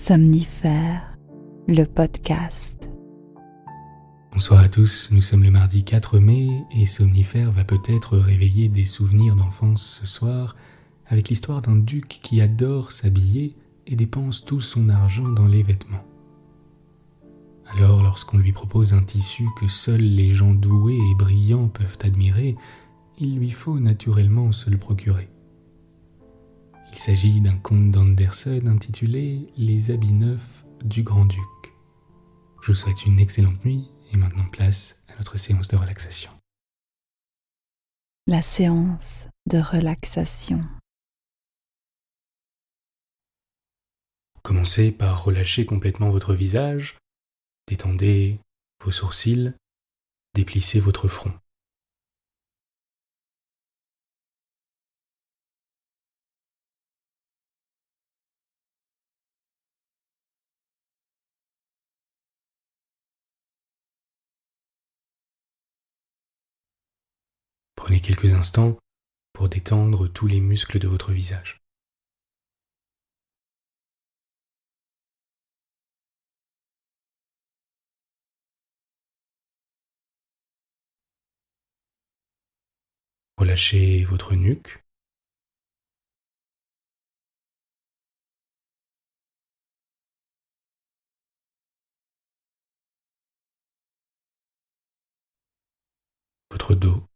Somnifère, le podcast. Bonsoir à tous, nous sommes le mardi 4 mai et Somnifère va peut-être réveiller des souvenirs d'enfance ce soir avec l'histoire d'un duc qui adore s'habiller et dépense tout son argent dans les vêtements. Alors lorsqu'on lui propose un tissu que seuls les gens doués et brillants peuvent admirer, il lui faut naturellement se le procurer. Il s'agit d'un conte d'Andersen intitulé « Les habits neufs du grand-duc ». Je vous souhaite une excellente nuit et maintenant place à notre séance de relaxation. La séance de relaxation. Commencez par relâcher complètement votre visage, détendez vos sourcils, déplissez votre front. Prenez quelques instants pour détendre tous les muscles de votre visage. Relâchez votre nuque, votre dos,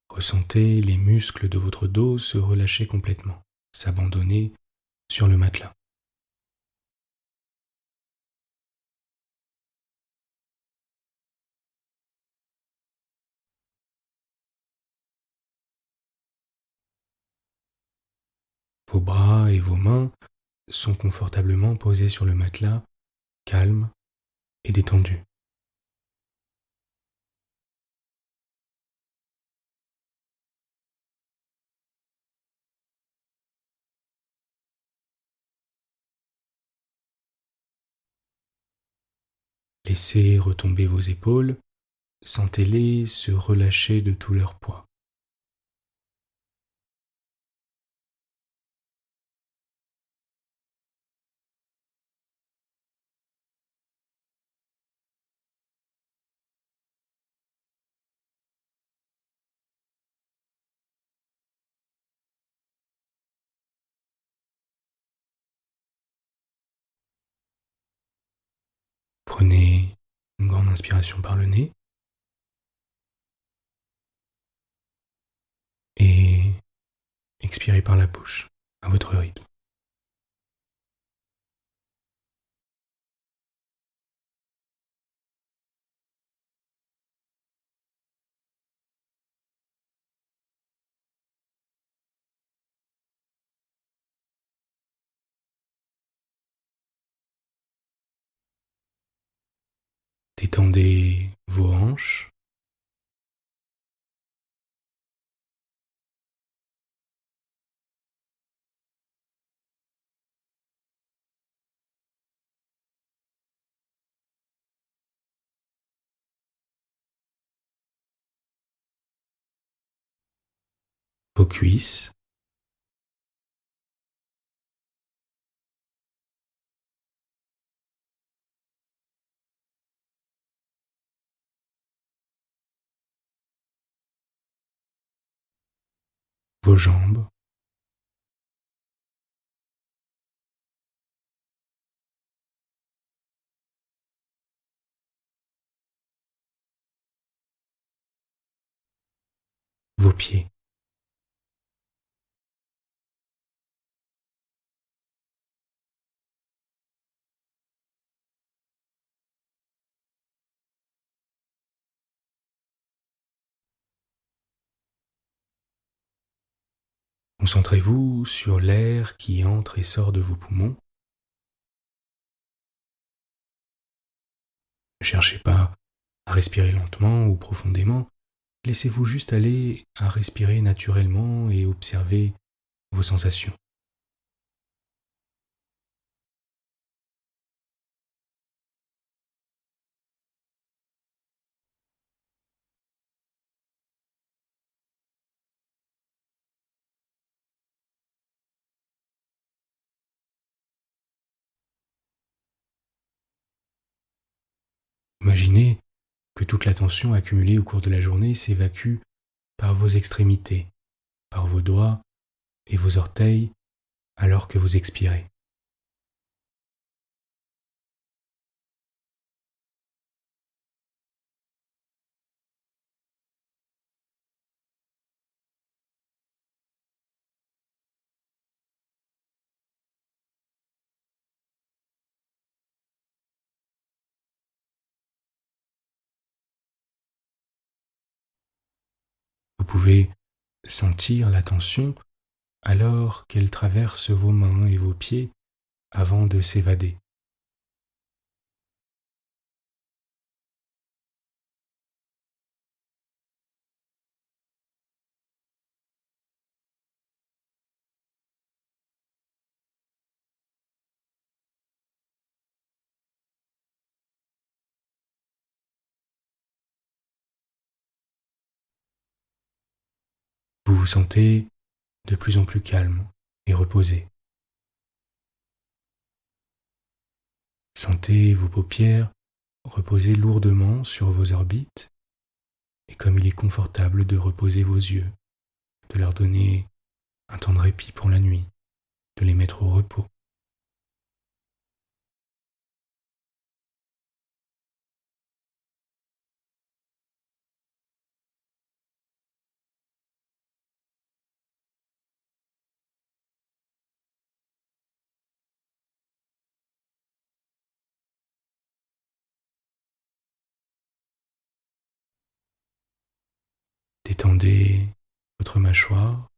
ressentez les muscles de votre dos se relâcher complètement, s'abandonner sur le matelas. Vos bras et vos mains sont confortablement posés sur le matelas, calmes et détendus. Laissez retomber vos épaules, sentez-les se relâcher de tout leur poids. Prenez une grande inspiration par le nez et expirez par la bouche, à votre rythme. Détendez vos hanches, vos cuisses, vos jambes, vos pieds. Concentrez-vous sur l'air qui entre et sort de vos poumons. Ne cherchez pas à respirer lentement ou profondément, laissez-vous juste aller à respirer naturellement et observer vos sensations. Imaginez que toute la tension accumulée au cours de la journée s'évacue par vos extrémités, par vos doigts et vos orteils alors que vous expirez. Vous pouvez sentir la tension alors qu'elle traverse vos mains et vos pieds avant de s'évader. Vous vous sentez de plus en plus calme et reposé. Sentez vos paupières reposer lourdement sur vos orbites et comme il est confortable de reposer vos yeux, de leur donner un temps de répit pour la nuit, de les mettre au repos. Détendez votre mâchoire,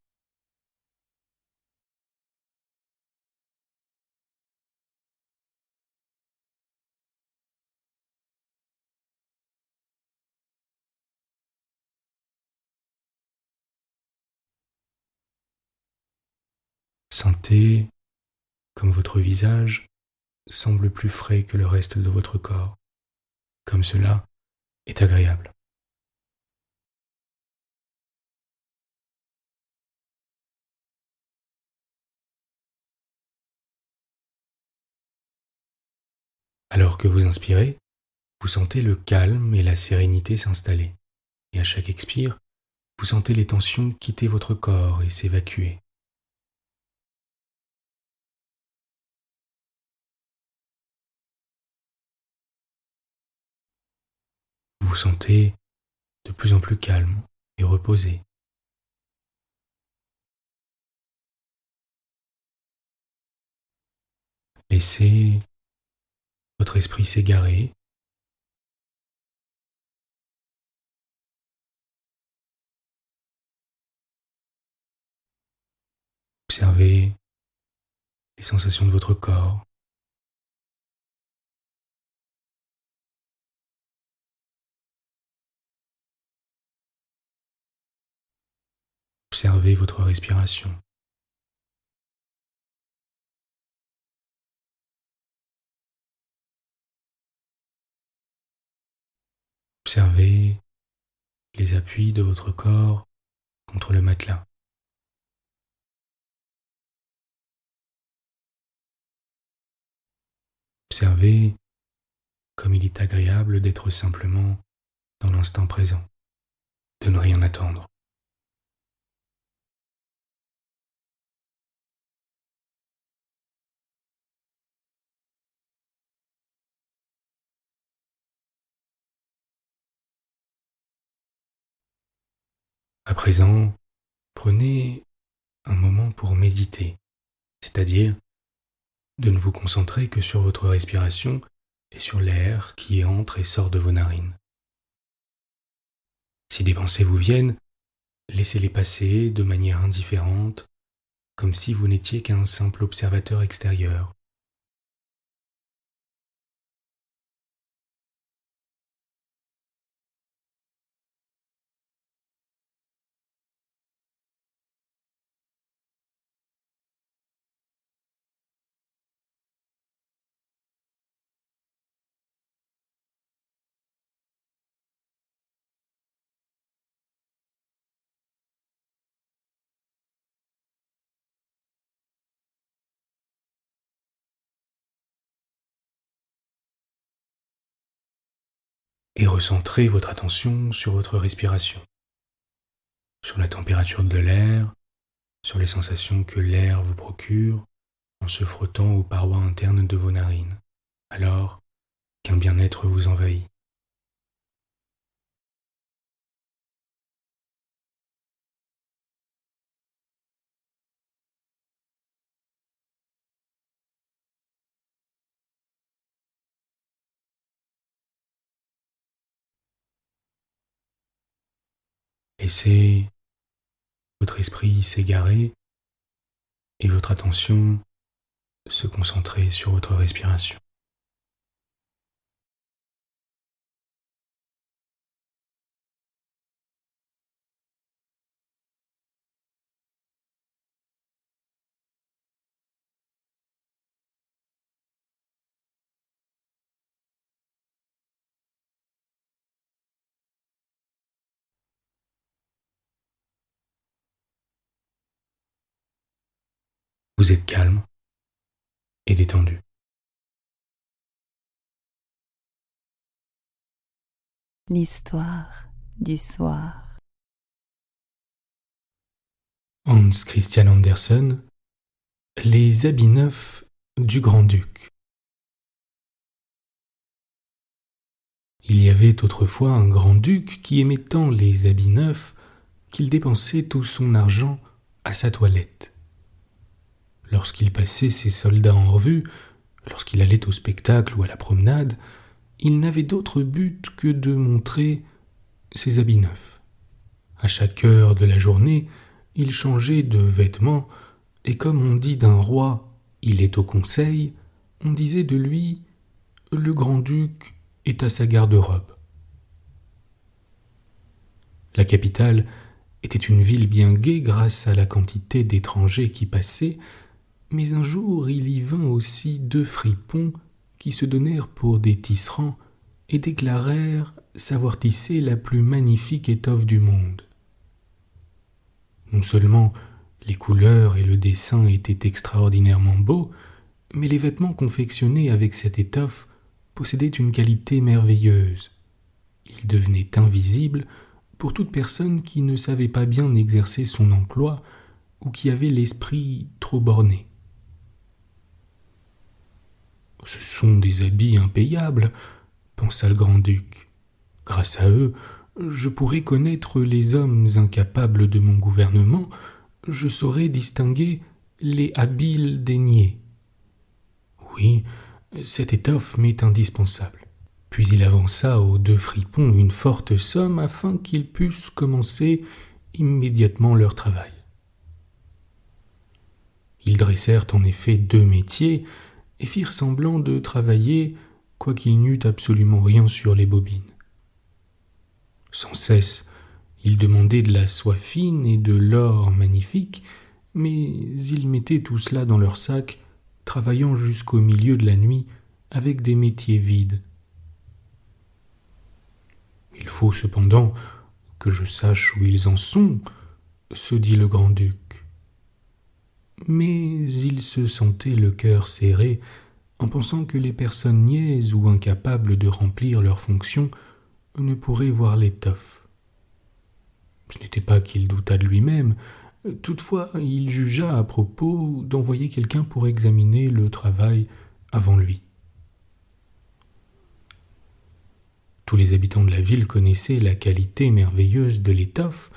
sentez comme votre visage semble plus frais que le reste de votre corps, comme cela est agréable. Alors que vous inspirez, vous sentez le calme et la sérénité s'installer, et à chaque expire, vous sentez les tensions quitter votre corps et s'évacuer. Vous vous sentez de plus en plus calme et reposé. Laissez votre esprit s'égarer, observez les sensations de votre corps, observez votre respiration. Observez les appuis de votre corps contre le matelas. Observez comme il est agréable d'être simplement dans l'instant présent, de ne rien attendre. À présent, prenez un moment pour méditer, c'est-à-dire de ne vous concentrer que sur votre respiration et sur l'air qui entre et sort de vos narines. Si des pensées vous viennent, laissez-les passer de manière indifférente, comme si vous n'étiez qu'un simple observateur extérieur. et recentrez votre attention sur votre respiration, sur la température de l'air, sur les sensations que l'air vous procure en se frottant aux parois internes de vos narines, alors qu'un bien-être vous envahit. Laissez votre esprit s'égarer et votre attention se concentrer sur votre respiration. Vous êtes calme et détendu. L'histoire du soir. Hans Christian Andersen, Les habits neufs du grand-duc. Il y avait autrefois un grand-duc qui aimait tant les habits neufs qu'il dépensait tout son argent à sa toilette. Lorsqu'il passait ses soldats en revue, lorsqu'il allait au spectacle ou à la promenade, il n'avait d'autre but que de montrer ses habits neufs. À chaque heure de la journée, il changeait de vêtements, et comme on dit d'un roi « il est au conseil », on disait de lui « le grand-duc est à sa garde-robe ». La capitale était une ville bien gaie grâce à la quantité d'étrangers qui passaient, mais un jour il y vint aussi 2 fripons qui se donnèrent pour des tisserands et déclarèrent savoir tisser la plus magnifique étoffe du monde. Non seulement les couleurs et le dessin étaient extraordinairement beaux, mais les vêtements confectionnés avec cette étoffe possédaient une qualité merveilleuse. Ils devenaient invisibles pour toute personne qui ne savait pas bien exercer son emploi ou qui avait l'esprit trop borné. « Ce sont des habits impayables, » pensa le grand-duc. « Grâce à eux, je pourrai connaître les hommes incapables de mon gouvernement, je saurai distinguer les habiles des niais. Oui, cette étoffe m'est indispensable. » Puis il avança aux 2 fripons une forte somme afin qu'ils pussent commencer immédiatement leur travail. Ils dressèrent en effet 2 métiers et firent semblant de travailler, quoiqu'il n'y eût absolument rien sur les bobines. Sans cesse, ils demandaient de la soie fine et de l'or magnifique, mais ils mettaient tout cela dans leur sac, travaillant jusqu'au milieu de la nuit avec des métiers vides. « Il faut cependant que je sache où ils en sont, » se dit le grand-duc. Mais il se sentait le cœur serré en pensant que les personnes niaises ou incapables de remplir leurs fonctions ne pourraient voir l'étoffe. Ce n'était pas qu'il doutât de lui-même, toutefois il jugea à propos d'envoyer quelqu'un pour examiner le travail avant lui. Tous les habitants de la ville connaissaient la qualité merveilleuse de l'étoffe,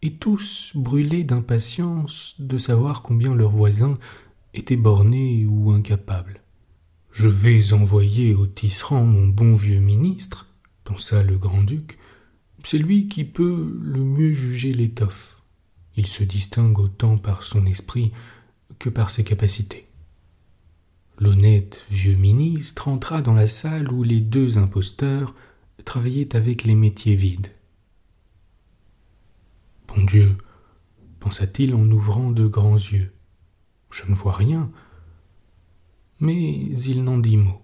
et tous brûlaient d'impatience de savoir combien leurs voisins étaient bornés ou incapables. « Je vais envoyer au tisserand mon bon vieux ministre, » pensa le grand-duc, « c'est lui qui peut le mieux juger l'étoffe. Il se distingue autant par son esprit que par ses capacités. » L'honnête vieux ministre entra dans la salle où les 2 imposteurs travaillaient avec les métiers vides. « Bon Dieu, » pensa-t-il en ouvrant de grands yeux, « je ne vois rien. » Mais il n'en dit mot.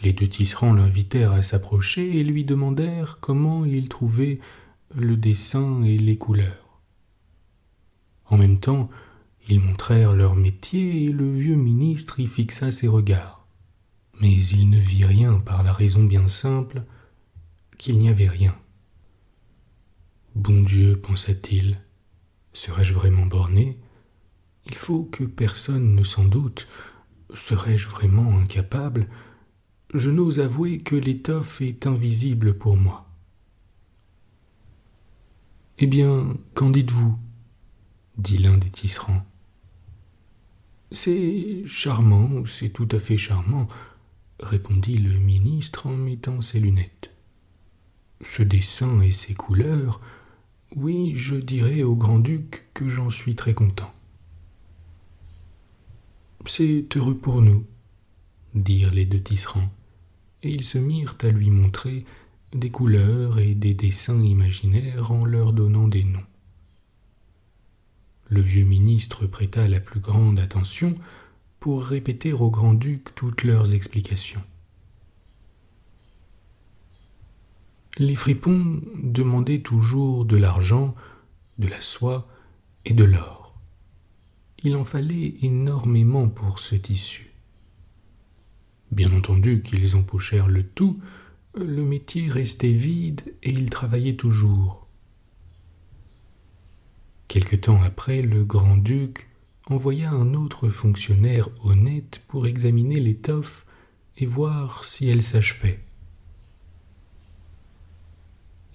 Les 2 tisserands l'invitèrent à s'approcher et lui demandèrent comment il trouvait le dessin et les couleurs. En même temps, ils montrèrent leur métier et le vieux ministre y fixa ses regards. Mais il ne vit rien par la raison bien simple qu'il n'y avait rien. Bon Dieu, pensa-t-il, serais-je vraiment borné ? Il faut que personne ne s'en doute. Serais-je vraiment incapable ? Je n'ose avouer que l'étoffe est invisible pour moi. Eh bien, qu'en dites-vous ? Dit l'un des tisserands. C'est charmant, c'est tout à fait charmant, répondit le ministre en mettant ses lunettes. Ce dessin et ces couleurs, oui, je dirais au grand-duc que j'en suis très content. C'est heureux pour nous, dirent les deux tisserands, et ils se mirent à lui montrer des couleurs et des dessins imaginaires en leur donnant des noms. Le vieux ministre prêta la plus grande attention pour répéter au grand-duc toutes leurs explications. Les fripons demandaient toujours de l'argent, de la soie et de l'or. Il en fallait énormément pour ce tissu. Bien entendu qu'ils empochèrent le tout, le métier restait vide et ils travaillaient toujours. Quelque temps après, le grand-duc envoya un autre fonctionnaire honnête pour examiner l'étoffe et voir si elle s'achevait.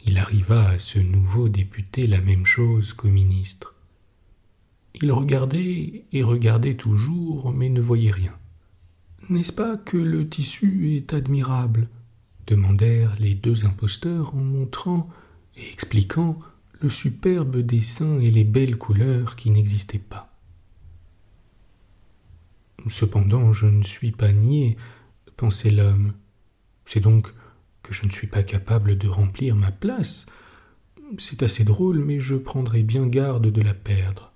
Il arriva à ce nouveau député la même chose qu'au ministre. Il regardait et regardait toujours, mais ne voyait rien. « N'est-ce pas que le tissu est admirable ?» demandèrent les deux imposteurs en montrant et expliquant le superbe dessin et les belles couleurs qui n'existaient pas. « Cependant, je ne suis pas niais, » pensait l'homme. « C'est donc que je ne suis pas capable de remplir ma place. C'est assez drôle, mais je prendrai bien garde de la perdre. »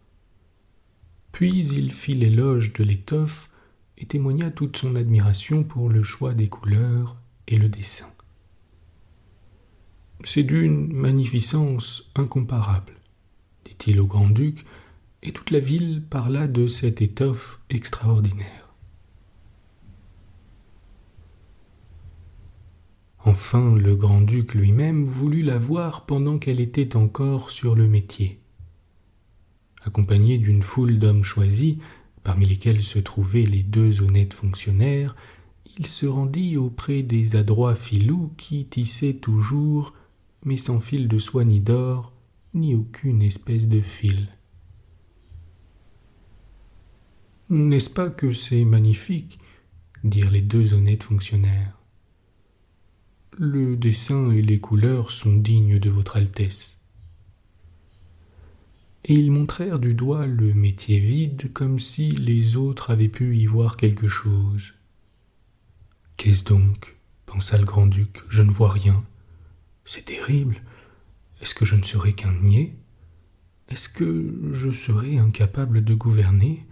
Puis il fit l'éloge de l'étoffe et témoigna toute son admiration pour le choix des couleurs et le dessin. « C'est d'une magnificence incomparable, » dit-il au grand-duc, et toute la ville parla de cette étoffe extraordinaire. Enfin, le grand-duc lui-même voulut la voir pendant qu'elle était encore sur le métier. Accompagné d'une foule d'hommes choisis, parmi lesquels se trouvaient les deux honnêtes fonctionnaires, il se rendit auprès des adroits filous qui tissaient toujours, mais sans fil de soie ni d'or, ni aucune espèce de fil. « N'est-ce pas que c'est magnifique ?» dirent les deux honnêtes fonctionnaires. « Le dessin et les couleurs sont dignes de votre Altesse. » Et ils montrèrent du doigt le métier vide comme si les autres avaient pu y voir quelque chose. « Qu'est-ce donc ?» pensa le grand-duc. « Je ne vois rien. C'est terrible. Est-ce que je ne serai qu'un niais ? Est-ce que je serai incapable de gouverner ?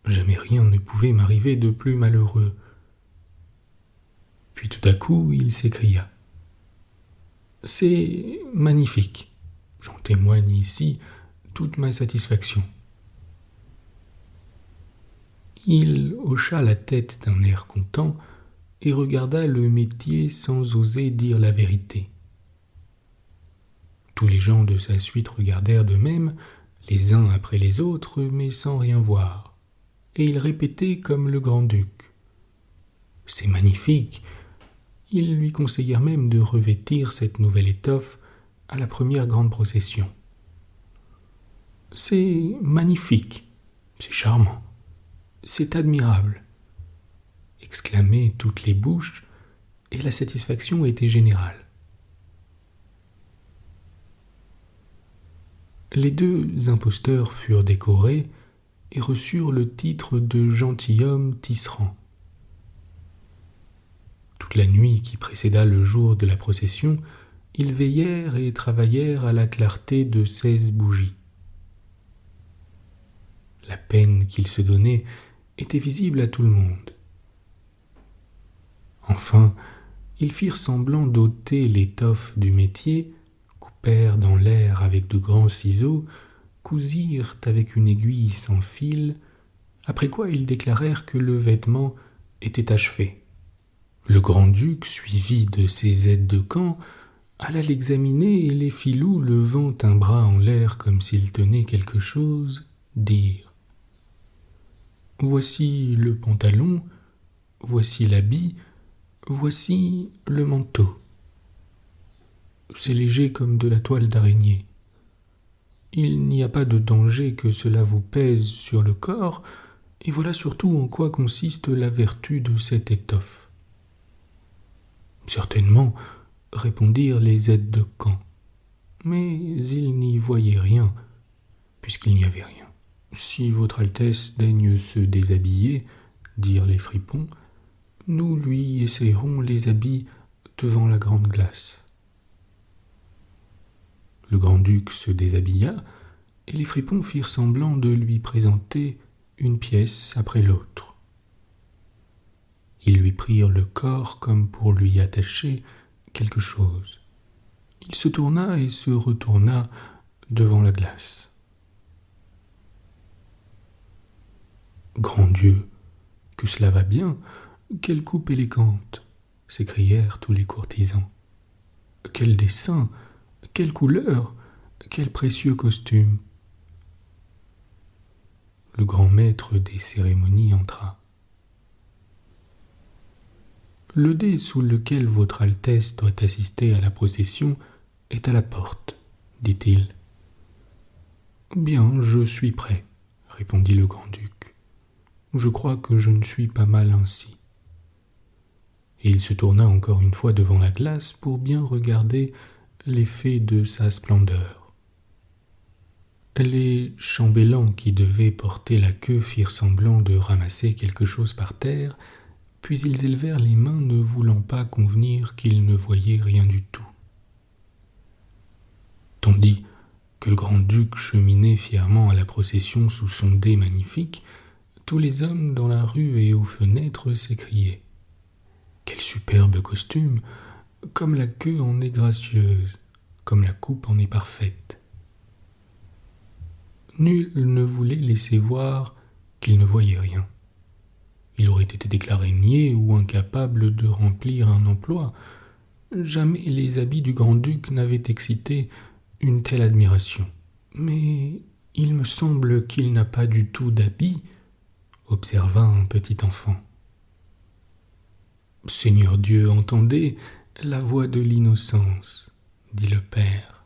Jamais rien ne pouvait m'arriver de plus malheureux. » Puis tout à coup, il s'écria. « C'est magnifique. J'en témoigne ici toute ma satisfaction. » Il hocha la tête d'un air content et regarda le métier sans oser dire la vérité. Tous les gens de sa suite regardèrent de même, les uns après les autres, mais sans rien voir, et il répétait comme le grand-duc. « C'est magnifique !» Ils lui conseillèrent même de revêtir cette nouvelle étoffe à la première grande procession. « C'est magnifique, c'est charmant, c'est admirable !» exclamaient toutes les bouches, et la satisfaction était générale. Les deux imposteurs furent décorés et reçurent le titre de gentilhomme tisserand. Toute la nuit qui précéda le jour de la procession, ils veillèrent et travaillèrent à la clarté de 16 bougies. La peine qu'ils se donnaient était visible à tout le monde. Enfin, ils firent semblant d'ôter l'étoffe du métier, coupèrent dans l'air avec de grands ciseaux, cousirent avec une aiguille sans fil, après quoi ils déclarèrent que le vêtement était achevé. Le grand-duc, suivi de ses aides de camp, alla l'examiner et les filous, levant un bras en l'air comme s'il tenait quelque chose, dirent : « Voici le pantalon, voici l'habit, voici le manteau. C'est léger comme de la toile d'araignée. Il n'y a pas de danger que cela vous pèse sur le corps, et voilà surtout en quoi consiste la vertu de cette étoffe. » Certainement, répondirent les aides de camp, mais ils n'y voyaient rien, puisqu'il n'y avait rien. Si votre Altesse daigne se déshabiller, dirent les fripons, nous lui essayerons les habits devant la grande glace. Le grand-duc se déshabilla, et les fripons firent semblant de lui présenter une pièce après l'autre. Ils lui prirent le corps comme pour lui attacher quelque chose. Il se tourna et se retourna devant la glace. « Grand Dieu, que cela va bien, quelle coupe élégante !» s'écrièrent tous les courtisans. « Quel dessin, quelle couleur, quel précieux costume !» Le grand maître des cérémonies entra. « Le dé sous lequel votre Altesse doit assister à la procession est à la porte, dit-il. « Bien, je suis prêt, répondit le grand-duc. Je crois que je ne suis pas mal ainsi. » Et il se tourna encore une fois devant la glace pour bien regarder l'effet de sa splendeur. Les chambellans qui devaient porter la queue firent semblant de ramasser quelque chose par terre, puis ils élevèrent les mains, ne voulant pas convenir qu'ils ne voyaient rien du tout. Tandis que le grand-duc cheminait fièrement à la procession sous son dé magnifique, tous les hommes dans la rue et aux fenêtres s'écriaient : « Quel superbe costume ! Comme la queue en est gracieuse, comme la coupe en est parfaite. » Nul ne voulait laisser voir qu'il ne voyait rien. Il aurait été déclaré niais ou incapable de remplir un emploi. Jamais les habits du grand-duc n'avaient excité une telle admiration. « Mais il me semble qu'il n'a pas du tout d'habits, » observa un petit enfant. « Seigneur Dieu, entendez la voix de l'innocence, » dit le père.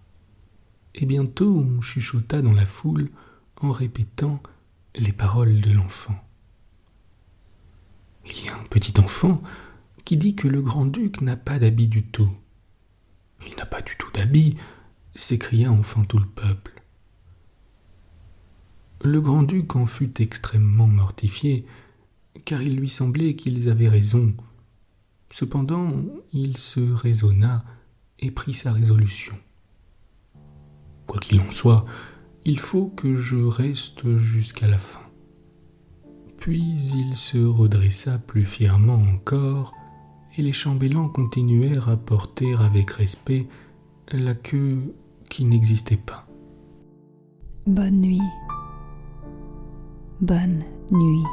Et bientôt on chuchota dans la foule en répétant les paroles de l'enfant. « Il y a un petit enfant qui dit que le grand-duc n'a pas d'habit du tout. »« Il n'a pas du tout d'habit !» s'écria enfin tout le peuple. Le grand-duc en fut extrêmement mortifié, car il lui semblait qu'ils avaient raison. Cependant, il se raisonna et prit sa résolution. « Quoi qu'il en soit, il faut que je reste jusqu'à la fin. » Puis il se redressa plus fièrement encore, et les chambellans continuèrent à porter avec respect la queue qui n'existait pas. Bonne nuit. Bonne nuit.